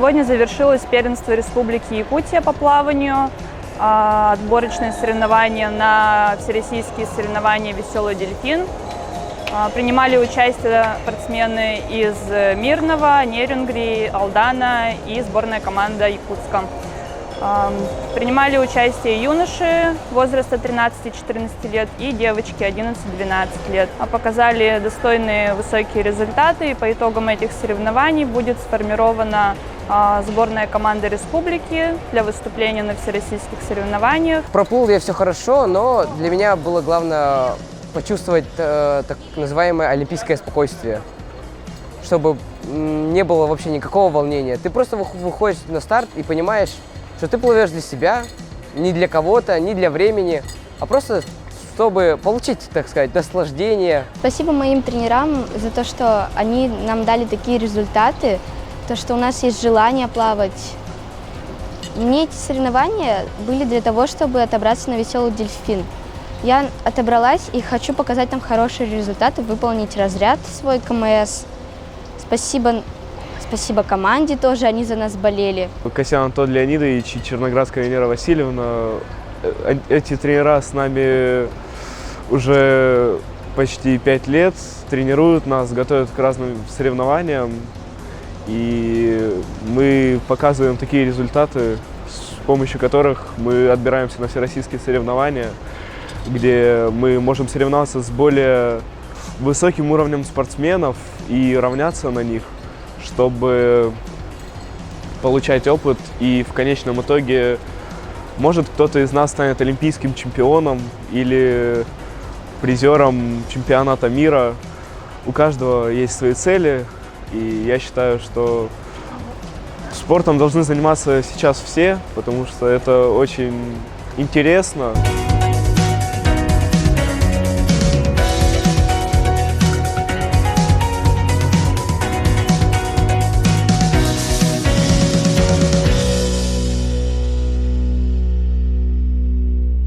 Сегодня завершилось первенство Республики Якутия по плаванию, отборочные соревнования на всероссийские соревнования «Веселый дельфин». Принимали участие спортсмены из Мирного, Нерюнгри, Алдана и сборная команда Якутска. Принимали участие юноши возраста 13-14 лет и девочки 11-12 лет. Показали достойные высокие результаты, и по итогам этих соревнований будет сформирована сборная команда республики для выступления на всероссийских соревнованиях. Проплыл я все хорошо, но для меня было главное почувствовать так называемое олимпийское спокойствие, чтобы не было вообще никакого волнения. Ты просто выходишь на старт и понимаешь, что ты плывешь для себя, не для кого-то, не для времени, а просто чтобы получить, так сказать, наслаждение. Спасибо моим тренерам за то, что они нам дали такие результаты, то, что у нас есть желание плавать. Мне эти соревнования были для того, чтобы отобраться на «Веселый дельфин». Я отобралась и хочу показать там хорошие результаты, выполнить разряд свой КМС. Спасибо команде тоже, они за нас болели. Касьян Антон Леонидович и Черноградская Венера Васильевна. Эти тренера с нами уже почти 5 лет, тренируют нас, готовят к разным соревнованиям. И мы показываем такие результаты, с помощью которых мы отбираемся на всероссийские соревнования, где мы можем соревноваться с более высоким уровнем спортсменов и равняться на них, чтобы получать опыт, и в конечном итоге, может, кто-то из нас станет олимпийским чемпионом или призером чемпионата мира. У каждого есть свои цели, и я считаю, что спортом должны заниматься сейчас все, потому что это очень интересно.